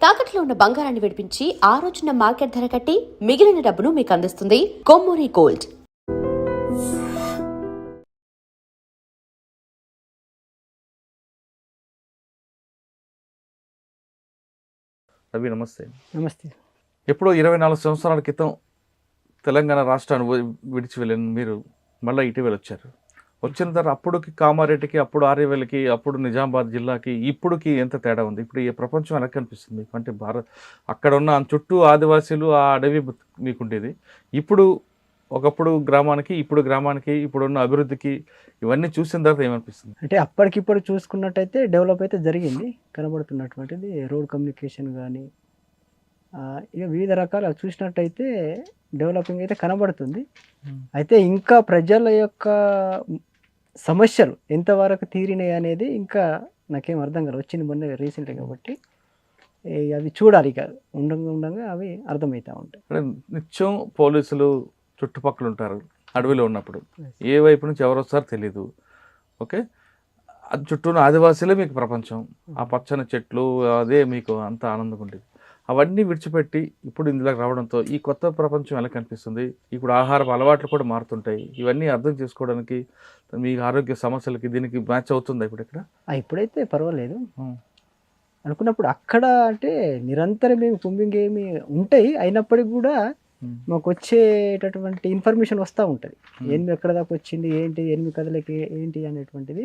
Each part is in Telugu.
తాకట్లో ఉన్న బంగారాన్ని విడిపించి ఆ రోజున మార్కెట్ ధర కట్టి మిగిలిన డబ్బును మీకు అందిస్తుంది కొమ్మూరి గోల్డ్. రవి నమస్తే. నమస్తే. ఎప్పుడో 24 సంవత్సరాల క్రితం తెలంగాణ రాష్ట్రాన్ని విడిచి వెళ్ళిన మీరు మళ్ళీ ఇటీవల వచ్చారు. వచ్చిన తర్వాత అప్పుడుకి కామారెడ్డికి, అప్పుడు ఆర్యవేలకి, అప్పుడు నిజామాబాద్ జిల్లాకి ఇప్పుడుకి ఎంత తేడా ఉంది? ఇప్పుడు ఈ ప్రపంచం ఎలా కనిపిస్తుంది మీకు? అంటే అక్కడ ఉన్న చుట్టూ ఆదివాసీలు, ఆ అడవి మీకుండేది. ఇప్పుడు ఒకప్పుడు గ్రామానికి, ఇప్పుడున్న అభివృద్ధికి ఇవన్నీ చూసిన తర్వాత ఏమనిపిస్తుంది? అంటే అప్పటికిప్పుడు చూసుకున్నట్టయితే డెవలప్ అయితే జరిగింది, కనబడుతున్నటువంటిది రోడ్ కమ్యూనికేషన్ కానీ ఇక వివిధ రకాల చూసినట్టయితే డెవలపింగ్ అయితే కనబడుతుంది. అయితే ఇంకా ప్రజల యొక్క సమస్యలు ఎంతవరకు తీరినాయి అనేది ఇంకా నాకేం అర్థం కాదు. వచ్చింది మొన్న రీసెంట్గా కాబట్టి అవి చూడాలి, ఇక ఉండగా అవి అర్థమవుతూ ఉంటాయి. నిత్యం పోలీసులు చుట్టుపక్కల ఉంటారు అడవిలో ఉన్నప్పుడు, ఏ వైపు నుంచి ఎవరు వస్తారో తెలీదు. ఓకే, అది చుట్టూ ఆదివాసీలే మీకు ప్రపంచం, ఆ పచ్చని చెట్లు అదే మీకు అంత ఆనందంగా ఉండేది. అవన్నీ విడిచిపెట్టి ఇప్పుడు ఇందులోకి రావడంతో ఈ కొత్త ప్రపంచం ఎలా కనిపిస్తుంది? ఇప్పుడు ఆహారపు అలవాట్లు కూడా మారుతుంటాయి. ఇవన్నీ అర్థం చేసుకోవడానికి మీ ఆరోగ్య సమస్యలకి దీనికి మ్యాచ్ అవుతుందా ఇప్పుడు ఇక్కడ? ఇప్పుడైతే పర్వాలేదు అనుకున్నప్పుడు అక్కడ అంటే నిరంతరం ఏమి పుంబింగ్ ఏమి ఉంటాయి, అయినప్పటికీ కూడా మాకు వచ్చేటటువంటి ఇన్ఫర్మేషన్ వస్తూ ఉంటుంది. ఎనిమిది ఎక్కడ దాకా వచ్చింది, ఏంటి ఎనిమిది కథలకి ఏంటి అనేటువంటిది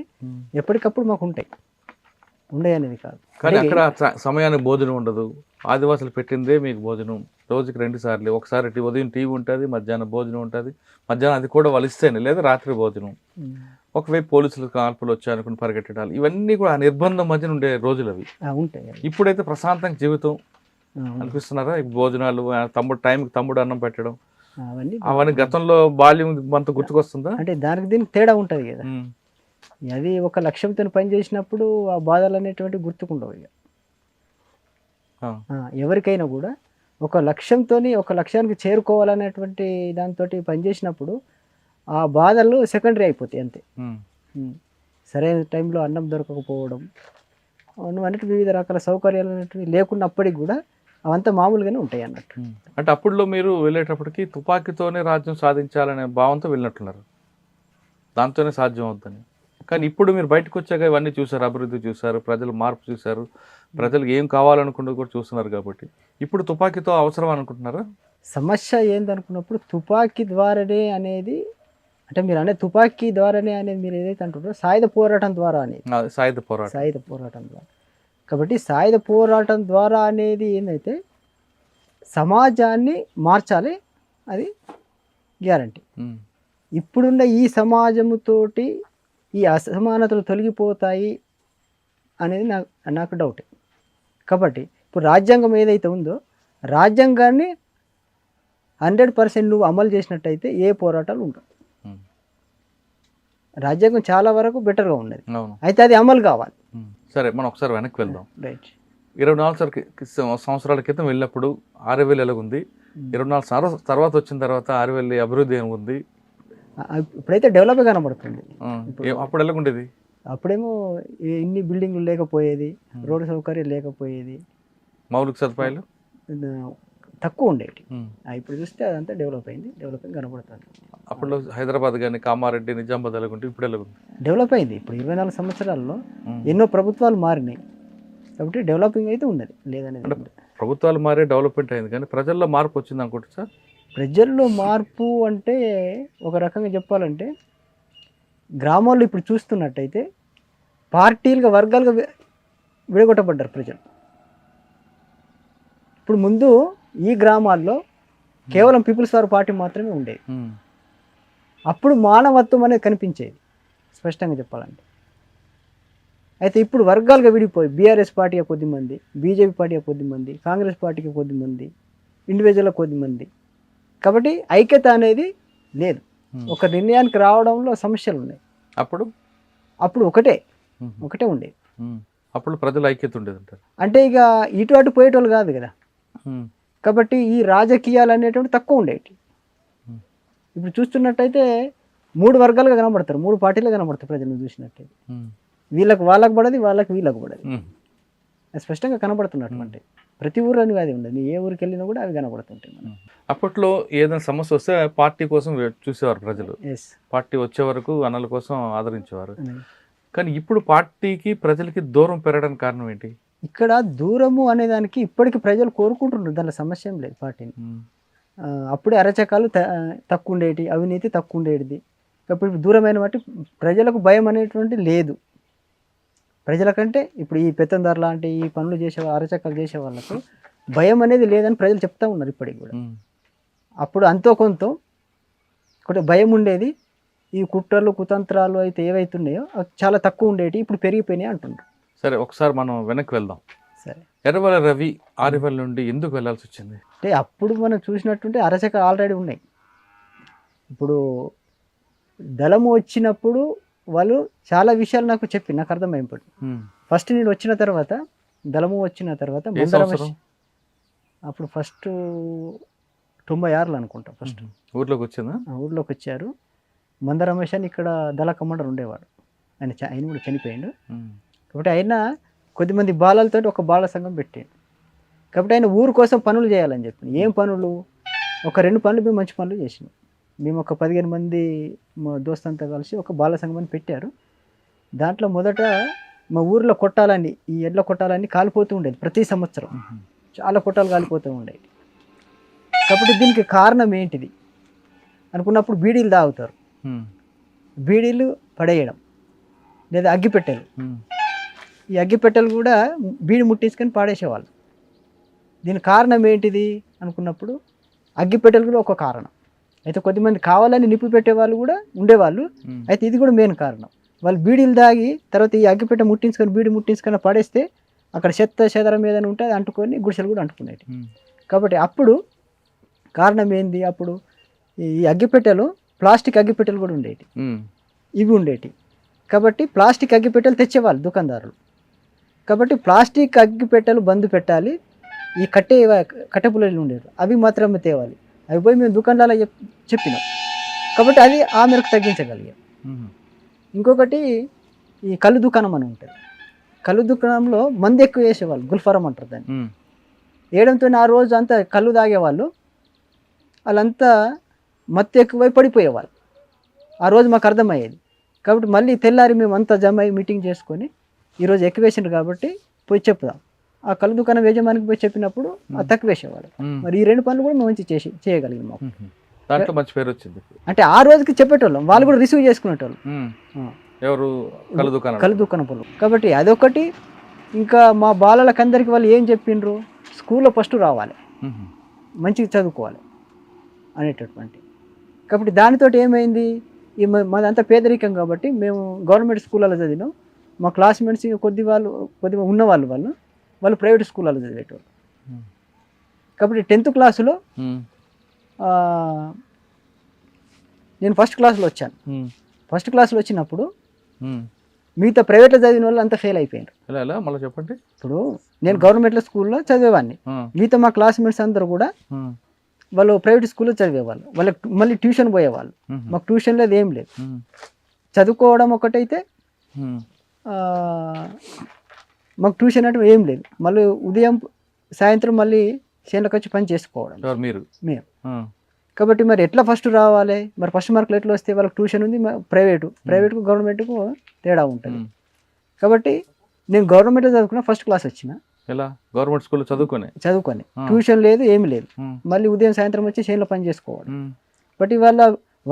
ఎప్పటికప్పుడు మాకు ఉంటాయి. ఉండే అనేది కాదు. కానీ అక్కడ సమయానికి భోజనం ఉండదు. ఆదివాసులు పెట్టిందే మీకు భోజనం రోజుకి 2 సార్లు. ఒకసారి ఉదయం టీవీ ఉంటుంది, మధ్యాహ్నం భోజనం ఉంటుంది. మధ్యాహ్నం అది కూడా వాళ్ళు ఇస్తేనే, లేదా రాత్రి భోజనం. ఒకవైపు పోలీసులు కాల్పులు వచ్చాయనుకుని పరిగెట్టడాలు, ఇవన్నీ కూడా ఆ నిర్బంధం మధ్యన ఉండే రోజులు అవి ఉంటాయి. ఇప్పుడైతే ప్రశాంతంగా జీవితం అనిపిస్తున్నారా? భోజనాలు, టైంకి తమ్ముడు అన్నం పెట్టడం, అవన్నీ గతంలో బాల్యం అంత గుర్తుకొస్తుందా? అంటే దానికి దీనికి తేడా ఉంటుంది కదా. అది ఒక లక్ష్యంతో పని చేసినప్పుడు ఆ బాధలు అనేటువంటి గుర్తుకుండవు. ఇక ఎవరికైనా కూడా ఒక లక్ష్యంతో, ఒక లక్ష్యానికి చేరుకోవాలనేటువంటి దాంతో పనిచేసినప్పుడు ఆ బాధలు సెకండరీ అయిపోతాయి అంతే. సరైన టైంలో అన్నం దొరకకపోవడం, అన్నట్టు వివిధ రకాల సౌకర్యాలు అనేటివి లేకున్నప్పటికీ కూడా అవంతా మామూలుగానే ఉంటాయి అన్నట్టు. అంటే అప్పుడులో మీరు వెళ్ళేటప్పటికి తుపాకీతోనే రాజ్యం సాధించాలనే భావంతో వెళ్ళినట్టున్నారు, దాంతోనే సాధ్యం అవుతుంది. కానీ ఇప్పుడు మీరు బయటకు వచ్చాక ఇవన్నీ చూసారు, అభివృద్ధి చూసారు, ప్రజలు మార్పు చూసారు, ప్రజలకు ఏం కావాలనుకుంటూ కూడా చూస్తున్నారు. కాబట్టి ఇప్పుడు తుపాకీతో అవసరం అనుకుంటున్నారా? సమస్య ఏందనుకున్నప్పుడు తుపాకీ ద్వారానే అనేది, అంటే మీరు అనే తుపాకీ ద్వారానే అనేది మీరు ఏదైతే అంటున్నారో సాయుధ పోరాటం ద్వారా అనేది, సాయుధ పోరాటం ద్వారా. కాబట్టి సాయుధ పోరాటం ద్వారా అనేది ఏంటంటే సమాజాన్ని మార్చాలి, అది గ్యారంటీ. ఇప్పుడున్న ఈ సమాజముతోటి ఈ అసమానతలు తొలగిపోతాయి అనేది నాకు డౌట్. కాబట్టి ఇప్పుడు రాజ్యాంగం ఏదైతే ఉందో రాజ్యాంగాన్ని 100% నువ్వు అమలు చేసినట్టయితే ఏ పోరాటాలు ఉండవు. రాజ్యాంగం చాలా వరకు బెటర్గా ఉన్నది, అయితే అది అమలు కావాలి. సరే, మనం ఒకసారి వెనక్కి వెళ్దాం. రైట్. 24 సంవత్సరాల క్రితం వెళ్ళినప్పుడు ఆర్యవేల్ ఎలాగుంది, 24 తర్వాత వచ్చిన తర్వాత ఆర్యవేల్ అభివృద్ధి ఏముంది? ఇప్పుడైతే డెవలప్ కనబడుతుంది. అప్పుడు ఎలాగుండేది? అప్పుడేమో ఇన్ని బిల్డింగ్లు లేకపోయేది, రోడ్డు సౌకర్యం లేకపోయేది, మౌలిక సదుపాయాలు తక్కువ ఉండేవి. ఇప్పుడు చూస్తే అదంతా డెవలప్ అయింది, డెవలపింగ్ కనబడుతుంది. అప్పుడు హైదరాబాద్ కానీ, కామారెడ్డి, నిజామాబాద్ ఎలాగుంటే ఇప్పుడు ఎలాగుంది? డెవలప్ అయింది. ఇప్పుడు 24 సంవత్సరాల్లో ఎన్నో ప్రభుత్వాలు మారినాయి, కాబట్టి డెవలపింగ్ అయితే ఉన్నది, లేదనేది. ప్రభుత్వాలు మారే డెవలప్మెంట్ అయింది, కానీ ప్రజల్లో మార్పు వచ్చింది అనుకుంటా సార్? ప్రజల్లో మార్పు అంటే ఒక రకంగా చెప్పాలంటే గ్రామాల్లో ఇప్పుడు చూస్తున్నట్టయితే పార్టీలుగా, వర్గాలుగా విడగొట్టబడ్డారు ప్రజలు. ఇప్పుడు ముందు ఈ గ్రామాల్లో కేవలం పీపుల్స్ వార్ పార్టీ మాత్రమే ఉండేది. అప్పుడు మానవత్వం అనేది కనిపించేది స్పష్టంగా చెప్పాలంటే. అయితే ఇప్పుడు వర్గాలుగా విడిపోయి బీఆర్ఎస్ పార్టీకి కొద్దిమంది, బీజేపీ పార్టీకి కొద్దిమంది, కాంగ్రెస్ పార్టీకి కొద్దిమంది, ఇండివిజువల్గా కొద్దిమంది. కాబట్టి ఐక్యత అనేది లేదు, ఒక నిర్ణయానికి రావడంలో సమస్యలు ఉన్నాయి. అప్పుడు ఒకటే ఉండేది. అప్పుడు ప్రజల ఐక్యత ఉండేది అంటారు. అంటే ఇక ఇటు అటు పోయేటోళ్ళు కాదు కదా, కాబట్టి ఈ రాజకీయాలు అనేటువంటి తక్కువ ఉండేవి. ఇప్పుడు చూస్తున్నట్టయితే 3 వర్గాలుగా కనబడతారు, 3 పార్టీలు కనబడతారు ప్రజలు చూసినట్టయితే. వీళ్ళకి వాళ్ళకు పడది, వాళ్ళకి వీళ్ళకు పడది, స్పష్టంగా కనబడుతున్నటువంటి. ప్రతి ఊరు అది ఉండదు, నీ ఏ ఊరికి వెళ్ళినా కూడా అవి కనబడుతుంటాయి మనకు. అప్పట్లో ఏదైనా సమస్య వస్తే పార్టీ కోసం చూసేవారు ప్రజలు, ఎస్. పార్టీ వచ్చే వరకు అన్నల కోసం ఆదరించేవారు. కానీ ఇప్పుడు పార్టీకి ప్రజలకి దూరం పెరగడానికి కారణం ఏంటి? ఇక్కడ దూరము అనేదానికి ఇప్పటికి ప్రజలు కోరుకుంటున్నారు, దానిలో సమస్య ఏం లేదు పార్టీని. అప్పుడే అరచకాలు తక్కువ ఉండేటి, అవినీతి తక్కువ ఉండేది. ఇప్పుడు దూరమైన బట్టి ప్రజలకు భయం అనేటువంటి లేదు. ప్రజలకంటే ఇప్పుడు ఈ పెత్తందారు లాంటి ఈ పనులు చేసే అరచకాలు చేసే వాళ్ళకు భయం అనేది లేదని ప్రజలు చెప్తా ఉన్నారు ఇప్పటికి కూడా. అప్పుడు అంతో కొంత ఒకటి భయం ఉండేది. ఈ కుట్రలు కుతంత్రాలు అయితే ఏవైతున్నాయో అవి చాలా తక్కువ ఉండేవి, ఇప్పుడు పెరిగిపోయినాయి అంటున్నారు. సరే, ఒకసారి మనం వెనక్కి వెళ్దాం. సరే, ఎర్రవెల్లి రవి ఆరివెల్లి నుండి ఎందుకు వెళ్ళాల్సి వచ్చింది? అంటే అప్పుడు మనం చూసినట్టుంటే అరచకాలు ఆల్రెడీ ఉన్నాయి. ఇప్పుడు దళము వచ్చినప్పుడు వాళ్ళు చాలా విషయాలు నాకు నాకు అర్థమైపోయి. ఫస్ట్ నేను వచ్చిన తర్వాత, దళము వచ్చిన తర్వాత అప్పుడు ఫస్ట్ 96లో అనుకుంటా ఫస్ట్ ఊర్లోకి వచ్చిందా? ఊర్లోకి వచ్చారు. మంద రమేష్ అని ఇక్కడ దళ కమాండర్ ఉండేవాడు, ఆయన కూడా చనిపోయాడు. కాబట్టి ఆయన కొద్దిమంది బాలలతో ఒక బాల సంఘం పెట్టాడు. కాబట్టి ఆయన ఊరు కోసం పనులు చేయాలని చెప్పి, ఏం పనులు, ఒక 2 పనులు మేము మంచి పనులు చేసినాం. మేము ఒక 15 మంది మా దోస్తంతా కలిసి ఒక బాల సంఘం అని పెట్టారు. దాంట్లో మొదట మా ఊరిలో కొట్టాలని, ఈ ఎడ్ల కొట్టాలని కాలిపోతూ ఉండేది ప్రతి సంవత్సరం, చాలా కొట్టాలు కాలిపోతూ ఉండేది. కాబట్టి దీనికి కారణం ఏంటిది అనుకున్నప్పుడు బీడీలు తాగుతారు, బీడీలు పడేయడం, లేదా అగ్గిపెట్టెలు. ఈ అగ్గిపెట్టెలు కూడా బీడి ముట్టించుకొని పాడేసేవాళ్ళు. దీని కారణం ఏంటిది అనుకున్నప్పుడు అగ్గిపెట్టెలు కూడా ఒక కారణం. అయితే కొద్దిమంది కావాలని నిప్పు పెట్టేవాళ్ళు కూడా ఉండేవాళ్ళు. అయితే ఇది కూడా మెయిన్ కారణం. వాళ్ళు బీడీలు తాగి తర్వాత ఈ అగ్గిపెట్టె ముట్టించుకొని బీడి ముట్టించుకొని పడేస్తే అక్కడ చెత్త చెదరం ఏదైనా ఉంటే అది అంటుకొని గుడిసెలు కూడా అంటుకునేవి. కాబట్టి అప్పుడు కారణం ఏంది, అప్పుడు ఈ అగ్గిపెట్టెలు ప్లాస్టిక్ అగ్గిపెట్టెలు కూడా ఉండేవి, ఇవి ఉండేవి. కాబట్టి ప్లాస్టిక్ అగ్గిపెట్టెలు తెచ్చేవాళ్ళు దుకాణదారులు. కాబట్టి ప్లాస్టిక్ అగ్గిపెట్టెలు బంద్ పెట్టాలి, ఈ కట్టెపుల్లలు ఉండేవి అవి మాత్రమే తేవాలి. అవి పోయి మేము దుకాణాలలో చెప్పినాం. కాబట్టి అది ఆ మేరకు తగ్గించగలిగాం. ఇంకొకటి ఈ కళ్ళు దుకాణం అని ఉంటుంది. కళ్ళు దుకాణంలో మందు ఎక్కువ వేసేవాళ్ళు, గుల్ఫారం అంటారు దాన్ని. వేయడంతో ఆ రోజు అంతా కళ్ళు తాగేవాళ్ళు, వాళ్ళంతా మత్తు ఎక్కువై పడిపోయేవాళ్ళు. ఆ రోజు మాకు అర్థమయ్యేది. కాబట్టి మళ్ళీ తెల్లారి మేము అంతా జమ అయ్యి మీటింగ్ చేసుకొని ఈరోజు ఎక్కువ వేసిండ్రు కాబట్టి పోయి చెప్పుదాం. ఆ కళ్ళు దుకాణం యజమానికి పోయి చెప్పినప్పుడు అది తక్కువ వేసేవాళ్ళు. మరి ఈ 2 పనులు కూడా మేము మంచి చేయగలిగాం. మాకు దాంట్లో మంచి పేరు వచ్చింది. అంటే ఆ రోజుకి చెప్పేటోళ్ళం, వాళ్ళు కూడా రిసీవ్ చేసుకునేటోళ్ళు. ఎవరు? కళ్ళు దుకాణం పనులు. కాబట్టి అదొకటి. ఇంకా మా బాలలకు అందరికీ వాళ్ళు ఏం చెప్పిండ్రు, స్కూల్లో ఫస్ట్ రావాలి, మంచిగా చదువుకోవాలి అనేటటువంటి. కాబట్టి దానితో ఏమైంది, మాదంతా పేదరికం కాబట్టి మేము గవర్నమెంట్ స్కూళ్ళలో చదివినాం. మా క్లాస్మేట్స్ కొద్దిగా ఉన్నవాళ్ళు వాళ్ళు ప్రైవేట్ స్కూళ్ళలో చదివేటోళ్ళు. కాబట్టి 10th క్లాసులో నేను ఫస్ట్ క్లాస్లో వచ్చాను. ఫస్ట్ క్లాస్లో వచ్చినప్పుడు మిగతా ప్రైవేట్లో చదివిన వాళ్ళు అంతా ఫెయిల్ అయిపోయారు. మళ్ళీ చెప్పండి. ఇప్పుడు నేను గవర్నమెంట్లో స్కూల్లో చదివేవాడిని, మిగతా మా క్లాస్మేట్స్ అందరూ కూడా వాళ్ళు ప్రైవేట్ స్కూల్లో చదివేవాళ్ళు. వాళ్ళకి మళ్ళీ ట్యూషన్ పోయేవాళ్ళు. మాకు ట్యూషన్ లేదు, ఏం లేదు, చదువుకోవడం ఒకటైతే మాకు ట్యూషన్ అంటే ఏం లేదు. మళ్ళీ ఉదయం సాయంత్రం మళ్ళీ చేనులకు వచ్చి పని చేసుకోవడం మేము. కాబట్టి మరి ఎట్లా ఫస్ట్ రావాలి, మరి ఫస్ట్ మార్కులు ఎట్లా వస్తే, వాళ్ళకి ట్యూషన్ ఉంది, ప్రైవేట్కు గవర్నమెంట్కు తేడా ఉంటుంది. కాబట్టి నేను గవర్నమెంట్లో చదువుకున్నా, ఫస్ట్ క్లాస్ వచ్చిన. ఎలా? గవర్నమెంట్ స్కూల్లో చదువుకొని ట్యూషన్ లేదు, ఏమి లేదు, మళ్ళీ ఉదయం సాయంత్రం వచ్చి చేనులో పని చేసుకోవడం. బట్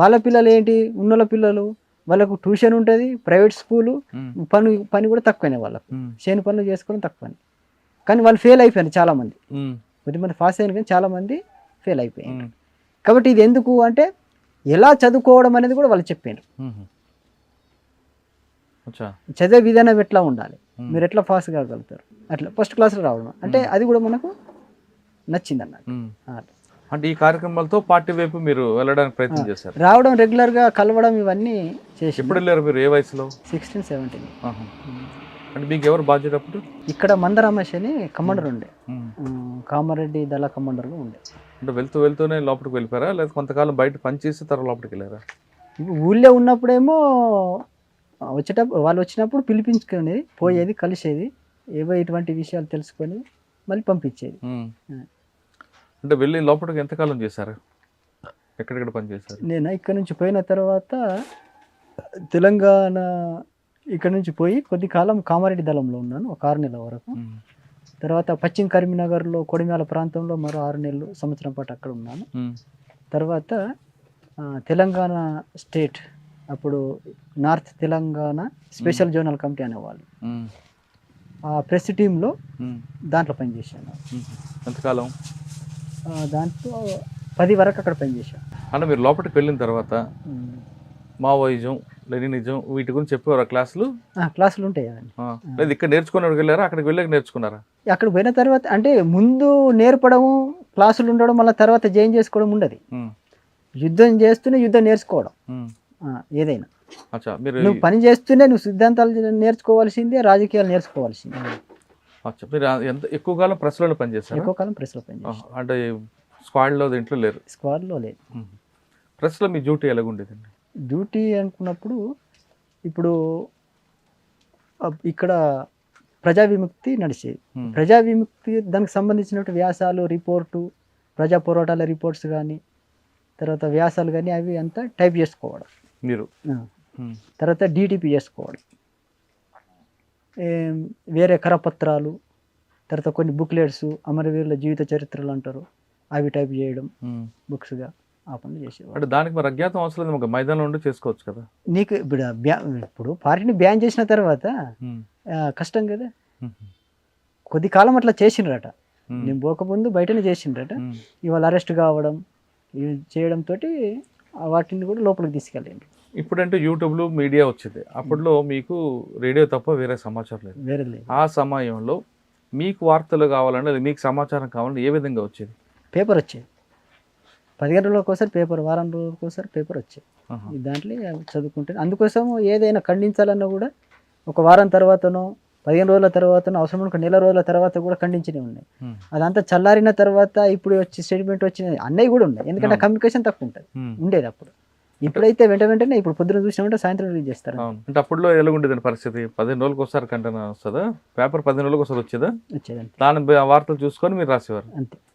వాళ్ళ పిల్లలు ఏంటి, ఉన్నోళ్ళ పిల్లలు వాళ్ళకు ట్యూషన్ ఉంటుంది, ప్రైవేట్ స్కూలు, పని కూడా తక్కువనే వాళ్ళకు, చేను పనులు చేసుకోవడం తక్కువని. కానీ వాళ్ళు ఫెయిల్ అయిపోయారు చాలామంది. కొద్దిమంది పాస్ అయిన కానీ చాలామంది ఫెయిల్ అయిపోయారు. కాబట్టి ఇది ఎందుకు అంటే ఎలా చదువుకోవడం అనేది కూడా వాళ్ళు చెప్పారు. చదివే విధానం ఎట్లా ఉండాలి, మీరు ఎట్లా పాస్ కాగలుగుతారు, అట్లా ఫస్ట్ క్లాస్లో రావడం అంటే అది కూడా మనకు నచ్చింది అన్నట్టు. అంటే ఈ కార్యక్రమాలతో పార్టీ వైపు మీరు వెళ్ళడానికి ప్రయత్నం చేశారు? రావడం, రెగ్యులర్గా కలవడం, ఇవన్నీ చేసి. ఎప్పుడు వెళ్ళారు మీరు? ఏ వయసులో? 16, 17. అంటే మీకు ఎవరు బాధ్యత అప్పుడు? ఇక్కడ మంద రమేష్ అని కమాండర్ ఉండే, కామారెడ్డి దళ కమాండర్గా ఉండే. అంటే వెళ్తూనే లోపలికి వెళ్ళిపోయారా, లేదా కొంతకాలం బయట పనిచేసి తర్వాత లోపలికి వెళ్ళారా? ఊళ్ళో ఉన్నప్పుడేమో వాళ్ళు వచ్చినప్పుడు పిలిపించుకునేది, పోయేది, కలిసేది, ఏవో ఇటువంటి విషయాలు తెలుసుకొని మళ్ళీ పంపించేది. అంటే వెళ్ళి లోపలికి ఎంతకాలం చేశారు? ఎక్కడెక్కడ పని చేశారు? నేను ఇక్కడ నుంచి పోయిన తర్వాత తెలంగాణ ఇక్కడ నుంచి పోయి కొద్ది కాలం కామారెడ్డి దళంలో ఉన్నాను, ఒక 6 నెలల వరకు. తర్వాత పశ్చిమ కరీంనగర్లో కొడిమ్యాల ప్రాంతంలో మరో 6 నెలలు, సంవత్సరం పాటు అక్కడ ఉన్నాను. తర్వాత తెలంగాణ స్టేట్, అప్పుడు north Telangana special zonal committee అనేవాళ్ళు, ఆ ప్రెస్ టీంలో దాంట్లో పనిచేశాను. ఎంతకాలం? దాంట్లో 10 వరకు అక్కడ పనిచేశాను. అన్న మీరు లోపలికి వెళ్ళిన తర్వాత మావోయిజం, లెనినిజం వీటి గురించి చెప్పేవారు క్లాసులు? క్లాసులు ఉంటాయి కదండి. లేదు ఇక్కడ నేర్చుకుని వెళ్ళారా, అక్కడికి వెళ్ళాక నేర్చుకున్నారా? అక్కడ పోయిన తర్వాత అంటే ముందు నేర్పడము, క్లాసులు ఉండడం, మళ్ళీ తర్వాత జాయిన్ చేసుకోవడం ఉండదు. యుద్ధం చేస్తూనే యుద్ధం నేర్చుకోవడం. ఏదైనా మీరు నువ్వు పని చేస్తూనే నువ్వు సిద్ధాంతాలు నేర్చుకోవాల్సిందే, రాజకీయాలు నేర్చుకోవాల్సిందే. మీరు ఎంత ఎక్కువ కాలం ప్రెస్లో పనిచేస్తారు? ఎక్కువ కాలం ప్రెస్లో పనిచేస్తాను. అంటే స్క్వాడ్లో దీంట్లో లేరు? స్క్వాడ్లో లేదు. ప్రెస్లో మీ డ్యూటీ ఎలాగుండేదండి? డ్యూటీ అనుకున్నప్పుడు ఇప్పుడు ఇక్కడ ప్రజా విముక్తి నడిచేది. ప్రజా విముక్తి దానికి సంబంధించినట్టు వ్యాసాలు, రిపోర్టు, ప్రజా పోరాటాల రిపోర్ట్స్ కానీ, తర్వాత వ్యాసాలు కానీ అవి అంతా టైప్ చేసుకోవడం మీరు. తర్వాత డిటిపి చేసుకోవడం, వేరే కరపత్రాలు, తర్వాత కొన్ని బుక్లెట్స్, అమరవీరుల జీవిత చరిత్రలు అంటారు, అవి టైప్ చేయడం బుక్స్గా, ఆ పనులు చేసేవాడు. అంటే దానికి మరి అజ్ఞాతం అవసరం లేదు, ఒక మైదానంలో ఉండి చేసుకోవచ్చు కదా. నీకు ఇప్పుడు పార్టీని బ్యాన్ చేసిన తర్వాత కష్టం కదా. కొద్ది కాలం అట్లా చేసిండ్రట, నేను పోకముందు బయటనే చేసిండ్రట. ఇవాళ అరెస్ట్ కావడం, ఇవి చేయడంతో వాటిని కూడా లోపలికి తీసుకెళ్ళండి. ఇప్పుడంటే యూట్యూబ్లో మీడియా వచ్చింది, అప్పట్లో మీకు రేడియో తప్ప వేరే సమాచారం లేదు. వేరే లేదు. ఆ సమయంలో మీకు వార్తలు కావాలంటే, మీకు సమాచారం కావాలంటే ఏ విధంగా వచ్చేది? పేపర్ వచ్చేది. 15 రోజులకు ఒకసారి పేపర్, వారం రోజులకు ఒకసారి పేపర్ వచ్చేది. దాంట్లో చదువుకుంటే, అందుకోసం ఏదైనా ఖండించాలన్నా కూడా ఒక వారం తర్వాతనో 15 రోజుల తర్వాతనో, అవసరం ఒక నెల రోజుల తర్వాత కూడా ఖండించినవి ఉన్నాయి. అదంతా చల్లారిన తర్వాత ఇప్పుడు వచ్చి స్టేట్మెంట్ వచ్చిన అన్నయ్య కూడా ఉన్నాయి. ఎందుకంటే కమ్యూనికేషన్ తక్కువ ఉంటుంది, ఉండేది అప్పుడు. ఇప్పుడైతే వెంటనే ఇప్పుడు పొద్దున చూసినామంటే సాయంత్రం రిలీజ్ చేస్తారు. అంటే అప్పట్లో ఎలా ఉండేదండి పరిస్థితి? 15 రోజులకు ఒకసారి కంటెంట్ వస్తుందా? పేపర్ 15 రోజులకు ఒకసారి వచ్చేదా? వచ్చేదండి. దాని వార్తలు చూసుకొని మీరు రాసేవారు అంతే.